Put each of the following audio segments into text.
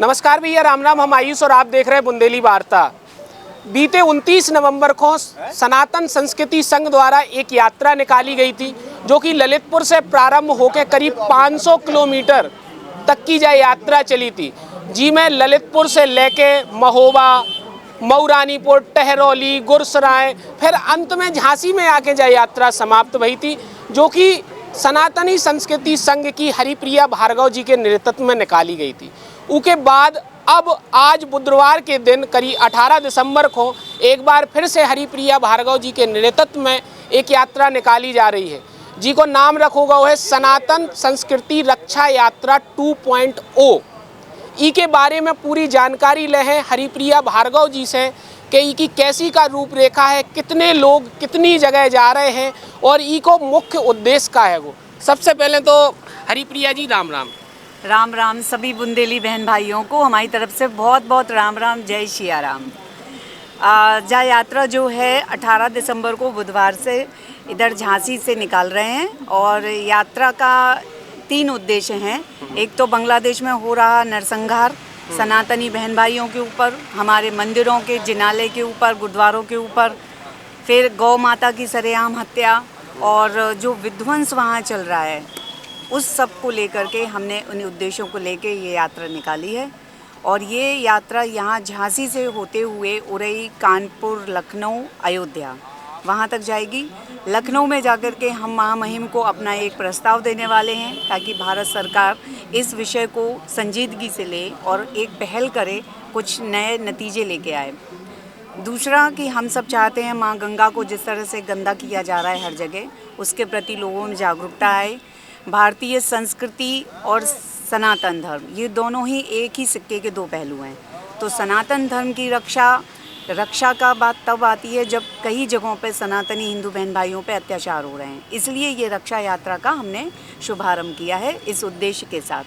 नमस्कार भैया, राम राम। हम आयुष और आप देख रहे हैं बुंदेली वार्ता। बीते 29 नवंबर को सनातन संस्कृति संघ द्वारा एक यात्रा निकाली गई थी, जो कि ललितपुर से प्रारंभ होकर करीब 500 किलोमीटर तक की यह यात्रा चली थी। जी मैं ललितपुर से लेके महोबा, मऊरानीपुर, टहरौली, गुरसराय, फिर अंत में झांसी में आके यह यात्रा समाप्त हुई थी, जो कि सनातनी संस्कृति संघ की हरिप्रिया भार्गव जी के नेतृत्व में निकाली गई थी। उसके बाद अब आज बुधवार के दिन करीब 18 दिसंबर को एक बार फिर से हरिप्रिया भार्गव जी के नेतृत्व में एक यात्रा निकाली जा रही है, जी को नाम रखोगा वो है सनातन संस्कृति रक्षा यात्रा 2.0। ई के बारे में पूरी जानकारी ले हैं हरिप्रिया भार्गव जी से कि ई की कैसी का रूपरेखा है, कितने लोग कितनी जगह जा रहे हैं और ई को मुख्य उद्देश्य का है वो। सबसे पहले तो हरिप्रिया जी राम राम। राम राम सभी बुंदेली बहन भाइयों को हमारी तरफ से बहुत बहुत राम राम, जय सिया राम। यह यात्रा जो है 18 दिसंबर को बुधवार से इधर झांसी से निकाल रहे हैं और यात्रा का 3 उद्देश्य हैं। एक तो बांग्लादेश में हो रहा नरसंहार सनातनी बहन भाइयों के ऊपर, हमारे मंदिरों के जिनाले के ऊपर, गुरुद्वारों के ऊपर, फिर गौ माता की सरेआम हत्या और जो विध्वंस वहाँ चल रहा है, उस सब को लेकर के हमने उन उद्देश्यों को लेके ये यात्रा निकाली है। और ये यात्रा यहाँ झांसी से होते हुए उरई, कानपुर, लखनऊ, अयोध्या वहाँ तक जाएगी। लखनऊ में जाकर के हम महामहिम को अपना एक प्रस्ताव देने वाले हैं, ताकि भारत सरकार इस विषय को संजीदगी से ले और एक पहल करे, कुछ नए नतीजे लेके आए। दूसरा कि हम सब चाहते हैं माँ गंगा को जिस तरह से गंदा किया जा रहा है हर जगह, उसके प्रति लोगों में जागरूकता आए। भारतीय संस्कृति और सनातन धर्म ये दोनों ही एक ही सिक्के के 2 पहलू हैं। तो सनातन धर्म की रक्षा का बात तब आती है जब कई जगहों पे सनातनी हिंदू बहन भाइयों पे अत्याचार हो रहे हैं। इसलिए ये रक्षा यात्रा का हमने शुभारंभ किया है इस उद्देश्य के साथ।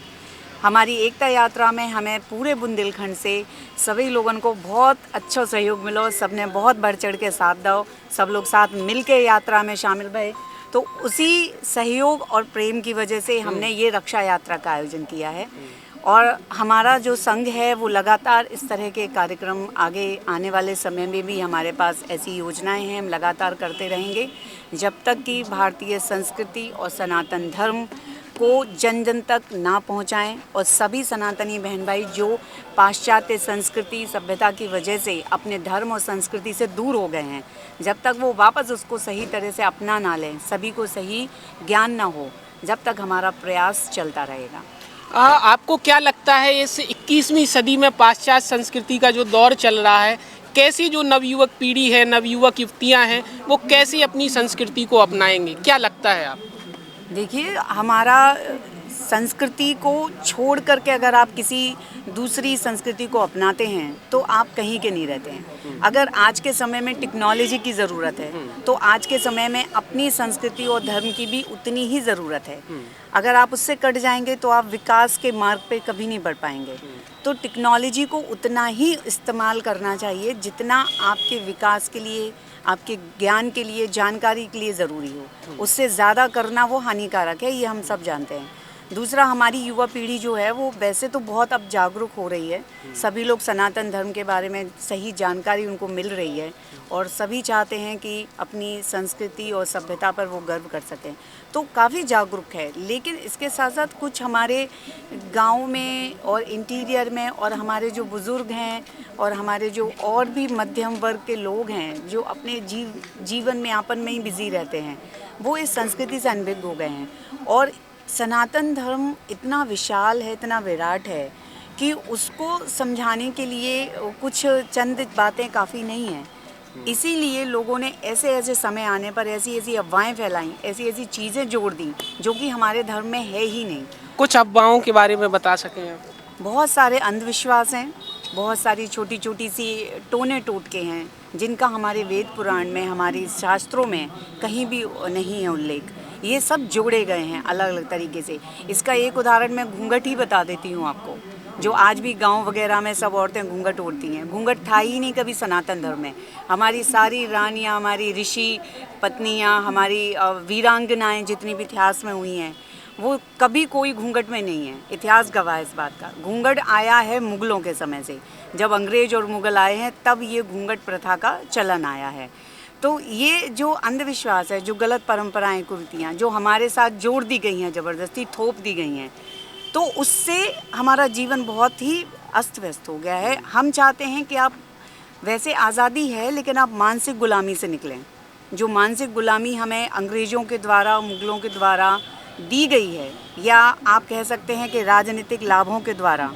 हमारी एकता यात्रा में हमें पूरे बुंदेलखंड से सभी लोगों को बहुत अच्छा सहयोग मिला, सबने बहुत बढ़ चढ़ के साथ दो, सब लोग साथ मिल के यात्रा में शामिल भए। तो उसी सहयोग और प्रेम की वजह से हमने ये रक्षा यात्रा का आयोजन किया है। और हमारा जो संघ है वो लगातार इस तरह के कार्यक्रम आगे आने वाले समय में भी हमारे पास ऐसी योजनाएं हैं, हम लगातार करते रहेंगे जब तक कि भारतीय संस्कृति और सनातन धर्म को जन जन तक ना पहुंचाएं और सभी सनातनी बहन भाई जो पाश्चात्य संस्कृति सभ्यता की वजह से अपने धर्म और संस्कृति से दूर हो गए हैं, जब तक वो वापस उसको सही तरह से अपना ना लें, सभी को सही ज्ञान ना हो, जब तक हमारा प्रयास चलता रहेगा। आपको क्या लगता है इस 21वीं सदी में पाश्चात्य संस्कृति का जो दौर चल रहा है, कैसी जो नवयुवक पीढ़ी है, नवयुवक युवतियाँ हैं, वो कैसे अपनी संस्कृति को अपनाएंगे, क्या लगता है आप? देखिए, हमारा संस्कृति को छोड़ करके अगर आप किसी दूसरी संस्कृति को अपनाते हैं तो आप कहीं के नहीं रहते हैं। अगर आज के समय में टेक्नोलॉजी की ज़रूरत है तो आज के समय में अपनी संस्कृति और धर्म की भी उतनी ही ज़रूरत है। अगर आप उससे कट जाएंगे तो आप विकास के मार्ग पे कभी नहीं बढ़ पाएंगे। तो टेक्नोलॉजी को उतना ही इस्तेमाल करना चाहिए जितना आपके विकास के लिए, आपके ज्ञान के लिए, जानकारी के लिए ज़रूरी हो। उससे ज़्यादा करना वो हानिकारक है, ये हम सब जानते हैं। दूसरा, हमारी युवा पीढ़ी जो है वो वैसे तो बहुत अब जागरूक हो रही है, सभी लोग सनातन धर्म के बारे में सही जानकारी उनको मिल रही है और सभी चाहते हैं कि अपनी संस्कृति और सभ्यता पर वो गर्व कर सकें, तो काफ़ी जागरूक है। लेकिन इसके साथ साथ कुछ हमारे गांव में और इंटीरियर में और हमारे जो बुज़ुर्ग हैं और हमारे जो और भी मध्यम वर्ग के लोग हैं जो अपने जीवन में यापन में ही बिजी रहते हैं, वो इस संस्कृति से अनभिज्ञ हो गए हैं। और सनातन धर्म इतना विशाल है, इतना विराट है कि उसको समझाने के लिए कुछ चंद बातें काफ़ी नहीं हैं। इसीलिए लोगों ने ऐसे ऐसे समय आने पर ऐसी ऐसी अफवाहें फैलाई, ऐसी ऐसी चीज़ें जोड़ दी जो कि हमारे धर्म में है ही नहीं। कुछ अफवाहों के बारे में बता सकें आप? बहुत सारे अंधविश्वास हैं, बहुत सारी छोटी छोटी सी टोने टोटके हैं जिनका हमारे वेद पुराण में, हमारे शास्त्रों में कहीं भी नहीं है उल्लेख। ये सब जोड़े गए हैं अलग अलग तरीके से। इसका एक उदाहरण मैं घूंघट ही बता देती हूँ आपको, जो आज भी गांव वगैरह में सब औरतें घूंघट ओढ़ती हैं। घूंघट था ही नहीं कभी सनातन धर्म में। हमारी सारी रानियाँ, हमारी ऋषि पत्नियाँ, हमारी वीरांगनाएँ जितनी भी इतिहास में हुई हैं, वो कभी कोई घूंघट में नहीं है। इतिहास गवाह है इस बात का। घूंघट आया है मुग़लों के समय से, जब अंग्रेज और मुग़ल आए हैं तब ये घूंघट प्रथा का चलन आया है। तो ये जो अंधविश्वास है, जो गलत परंपराएं कुरीतियाँ जो हमारे साथ जोड़ दी गई हैं, ज़बरदस्ती थोप दी गई हैं, तो उससे हमारा जीवन बहुत ही अस्त व्यस्त हो गया है। हम चाहते हैं कि आप, वैसे आज़ादी है लेकिन आप मानसिक गुलामी से निकलें। जो मानसिक गुलामी हमें अंग्रेज़ों के द्वारा, मुग़लों के द्वारा दी गई है, या आप कह सकते हैं कि राजनीतिक लाभों के द्वारा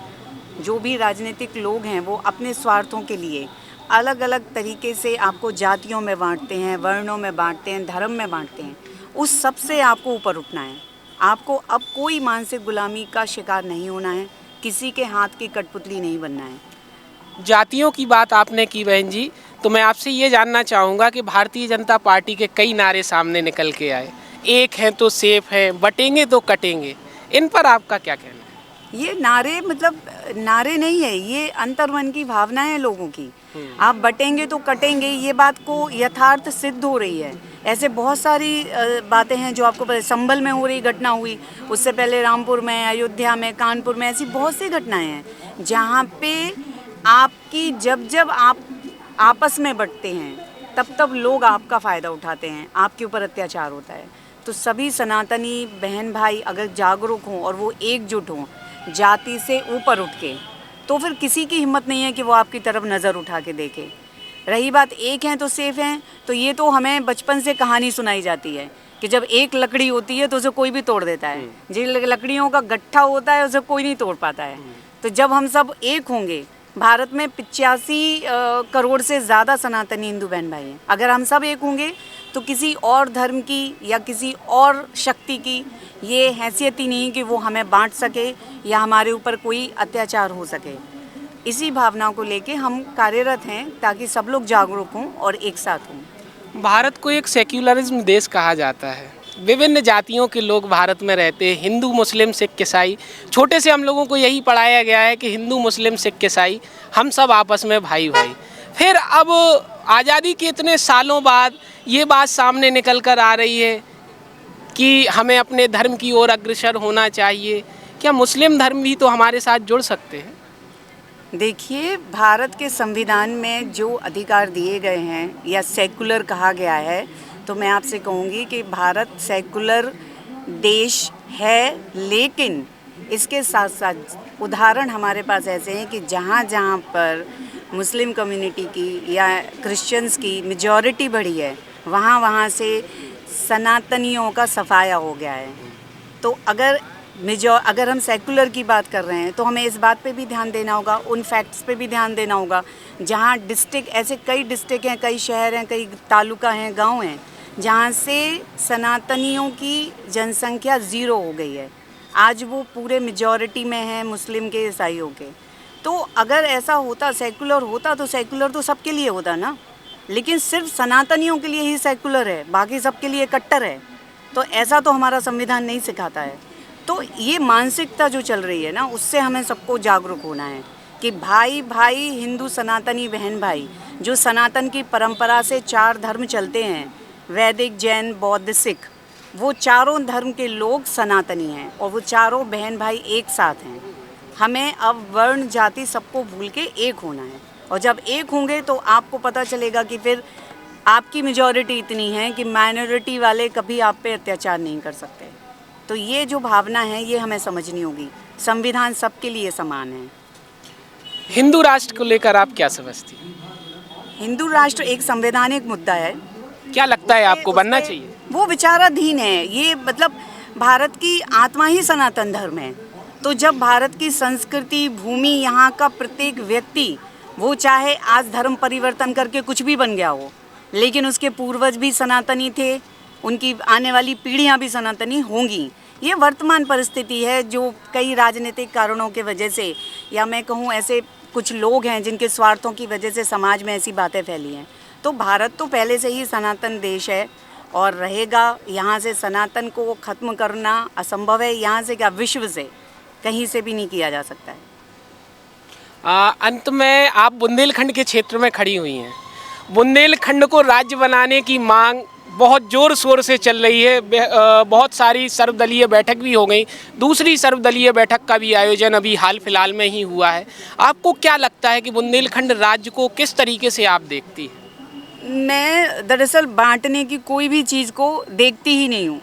जो भी राजनीतिक लोग हैं वो अपने स्वार्थों के लिए अलग अलग तरीके से आपको जातियों में बांटते हैं, वर्णों में बांटते हैं, धर्म में बांटते हैं, उस सब से आपको ऊपर उठना है। आपको अब कोई मानसिक गुलामी का शिकार नहीं होना है, किसी के हाथ की कठपुतली नहीं बनना है। जातियों की बात आपने की बहन जी, तो मैं आपसे ये जानना चाहूँगा कि भारतीय जनता पार्टी के कई नारे सामने निकल के आए, एक हैं तो सेफ हैं, बटेंगे तो कटेंगे, इन पर आपका क्या कहना है? ये नारे मतलब नारे नहीं है, ये अंतर्मन की भावना है लोगों की। आप बटेंगे तो कटेंगे, ये बात को यथार्थ सिद्ध हो रही है। ऐसे बहुत सारी बातें हैं जो आपको पता, संभल में हो रही घटना हुई, उससे पहले रामपुर में, अयोध्या में, कानपुर में, ऐसी बहुत सी घटनाएं हैं जहाँ पे आपकी जब आप आपस में बटते हैं तब तब लोग आपका फ़ायदा उठाते हैं, आपके ऊपर अत्याचार होता है। तो सभी सनातनी बहन भाई अगर जागरूक हों और वो एकजुट हों जाति से ऊपर उठ के, तो फिर किसी की हिम्मत नहीं है कि वो आपकी तरफ नज़र उठा के देखे। रही बात एक हैं तो सेफ हैं, तो ये तो हमें बचपन से कहानी सुनाई जाती है कि जब एक लकड़ी होती है तो उसे कोई भी तोड़ देता है, जिन लकड़ियों का गट्ठा होता है उसे कोई नहीं तोड़ पाता है। तो जब हम सब एक होंगे, भारत में 85 करोड़ से ज़्यादा सनातनी हिंदू बहन भाई हैं, अगर हम सब एक होंगे तो किसी और धर्म की या किसी और शक्ति की ये हैसियत ही नहीं कि वो हमें बांट सके या हमारे ऊपर कोई अत्याचार हो सके। इसी भावना को लेके हम कार्यरत हैं ताकि सब लोग जागरूक हों और एक साथ हों। भारत को एक सेक्युलरिज्म देश कहा जाता है, विभिन्न जातियों के लोग भारत में रहते हैं, हिंदू, मुस्लिम, सिख, ईसाई। छोटे से हम लोगों को यही पढ़ाया गया है कि हिंदू, मुस्लिम, सिख, ईसाई हम सब आपस में भाई भाई। फिर अब आज़ादी के इतने सालों बाद ये बात सामने निकल कर आ रही है कि हमें अपने धर्म की ओर अग्रसर होना चाहिए। क्या मुस्लिम धर्म भी तो हमारे साथ जुड़ सकते हैं? देखिए, भारत के संविधान में जो अधिकार दिए गए हैं या सेकुलर कहा गया है, तो मैं आपसे कहूँगी कि भारत सेकुलर देश है, लेकिन इसके साथ साथ उदाहरण हमारे पास ऐसे हैं कि जहाँ जहाँ पर मुस्लिम कम्युनिटी की या क्रिश्चियंस की मेजॉरिटी बढ़ी है, वहाँ वहाँ से सनातनियों का सफाया हो गया है। तो अगर हम सेकुलर की बात कर रहे हैं तो हमें इस बात पे भी ध्यान देना होगा, उन फैक्ट्स पे भी ध्यान देना होगा जहाँ डिस्ट्रिक्ट, ऐसे कई डिस्ट्रिक्ट हैं, कई शहर हैं, कई तालुका हैं, गांव हैं, जहाँ से सनातनियों की जनसंख्या ज़ीरो हो गई है। आज वो पूरे मेजॉरिटी में है मुस्लिम के, ईसाइयों के। तो अगर ऐसा होता, सेकुलर होता, तो सेकुलर तो सबके लिए होता ना, लेकिन सिर्फ सनातनियों के लिए ही सेकुलर है, बाकी सबके लिए कट्टर है। तो ऐसा तो हमारा संविधान नहीं सिखाता है। तो ये मानसिकता जो चल रही है ना, उससे हमें सबको जागरूक होना है कि भाई भाई, हिंदू सनातनी बहन भाई, जो सनातन की परंपरा से 4 धर्म चलते हैं, वैदिक, जैन, बौद्ध, सिख, वो चारों धर्म के लोग सनातनी हैं और वो चारों बहन भाई एक साथ हैं। हमें अब वर्ण जाति सबको भूल के एक होना है, और जब एक होंगे तो आपको पता चलेगा कि फिर आपकी मेजॉरिटी इतनी है कि माइनॉरिटी वाले कभी आप पे अत्याचार नहीं कर सकते। तो ये जो भावना है ये हमें समझनी होगी। संविधान सबके लिए समान है। हिंदू राष्ट्र को लेकर आप क्या समझती हैं? हिंदू राष्ट्र एक संवैधानिक मुद्दा है। क्या लगता है आपको बनना चाहिए? वो विचाराधीन है। ये मतलब भारत की आत्मा ही सनातन धर्म है। तो जब भारत की संस्कृति, भूमि, यहाँ का प्रत्येक व्यक्ति, वो चाहे आज धर्म परिवर्तन करके कुछ भी बन गया हो, लेकिन उसके पूर्वज भी सनातनी थे, उनकी आने वाली पीढ़ियाँ भी सनातनी होंगी। ये वर्तमान परिस्थिति है जो कई राजनीतिक कारणों के वजह से, या मैं कहूँ ऐसे कुछ लोग हैं जिनके स्वार्थों की वजह से समाज में ऐसी बातें फैली हैं। तो भारत तो पहले से ही सनातन देश है और रहेगा। यहाँ से सनातन को ख़त्म करना असंभव है। यहाँ से क्या, विश्व से कहीं से भी नहीं किया जा सकता है। अंत में आप बुंदेलखंड के क्षेत्र में खड़ी हुई हैं। बुंदेलखंड को राज्य बनाने की मांग बहुत जोर शोर से चल रही है। बहुत सारी सर्वदलीय बैठक भी हो गई। दूसरी सर्वदलीय बैठक का भी आयोजन अभी हाल फिलहाल में ही हुआ है। आपको क्या लगता है कि बुंदेलखंड राज्य को किस तरीके से आप देखती हैं? मैं दरअसल बांटने की कोई भी चीज़ को देखती ही नहीं हूँ।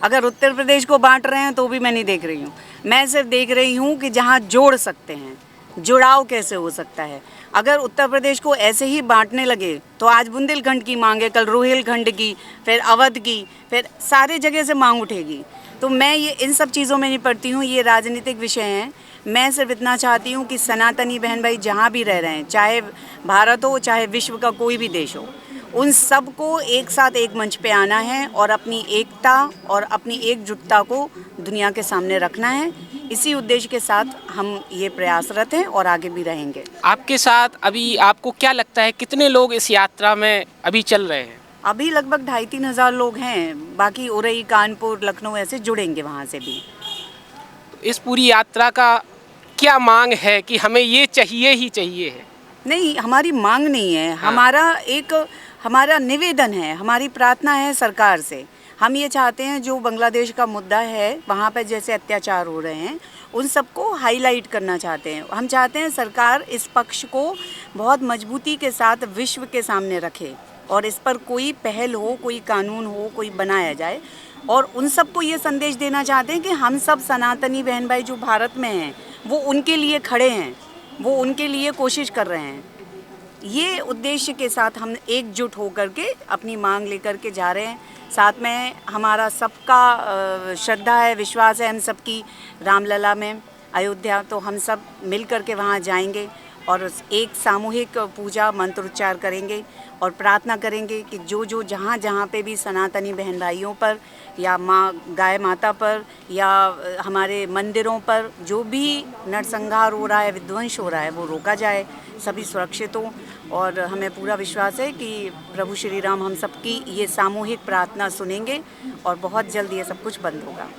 अगर उत्तर प्रदेश को बांट रहे हैं तो भी मैं नहीं देख रही हूँ। मैं सिर्फ देख रही हूँ कि जहाँ जोड़ सकते हैं, जुड़ाव कैसे हो सकता है। अगर उत्तर प्रदेश को ऐसे ही बांटने लगे तो आज बुंदेलखंड की मांग है, कल रोहिलखंड की, फिर अवध की, फिर सारे जगह से मांग उठेगी। तो मैं ये इन सब चीज़ों में नहीं पड़ती हूँ, ये राजनीतिक विषय हैं। मैं सिर्फ इतना चाहती हूँ कि सनातनी बहन भाई जहाँ भी रह रहे हैं, चाहे भारत हो चाहे विश्व का कोई भी देश हो, उन सबको एक साथ एक मंच पे आना है और अपनी एकता और अपनी एकजुटता को दुनिया के सामने रखना है। इसी उद्देश्य के साथ हम ये प्रयासरत हैं और आगे भी रहेंगे। आपके साथ अभी आपको क्या लगता है कितने लोग इस यात्रा में अभी चल रहे हैं? अभी लगभग 2,500-3 हज़ार लोग हैं। बाकी उरई, कानपुर, लखनऊ ऐसे जुड़ेंगे वहाँ से भी। इस पूरी यात्रा का क्या मांग है कि हमें ये चाहिए ही चाहिए है? नहीं, हमारी मांग नहीं है। हमारा निवेदन है, हमारी प्रार्थना है सरकार से। हम ये चाहते हैं जो बांग्लादेश का मुद्दा है, वहाँ पर जैसे अत्याचार हो रहे हैं, उन सबको हाईलाइट करना चाहते हैं। हम चाहते हैं सरकार इस पक्ष को बहुत मजबूती के साथ विश्व के सामने रखे और इस पर कोई पहल हो, कोई कानून हो, कोई बनाया जाए। और उन सबको ये संदेश देना चाहते हैं कि हम सब सनातनी बहन भाई जो भारत में हैं, वो उनके लिए खड़े हैं, वो उनके लिए कोशिश कर रहे हैं। ये उद्देश्य के साथ हम एकजुट होकर के अपनी मांग लेकर के जा रहे हैं। साथ में हमारा सबका श्रद्धा है, विश्वास है हम सबकी रामलला में अयोध्या। तो हम सब मिल कर के वहाँ जाएंगे और एक सामूहिक पूजा मंत्रोच्चार करेंगे और प्रार्थना करेंगे कि जो जहाँ जहाँ पे भी सनातनी बहन भाइयों पर या माँ गाय माता पर या हमारे मंदिरों पर जो भी नरसंहार हो रहा है, विध्वंस हो रहा है, वो रोका जाए, सभी सुरक्षित हों। और हमें पूरा विश्वास है कि प्रभु श्री राम हम सबकी ये सामूहिक प्रार्थना सुनेंगे और बहुत जल्द ये सब कुछ बंद होगा।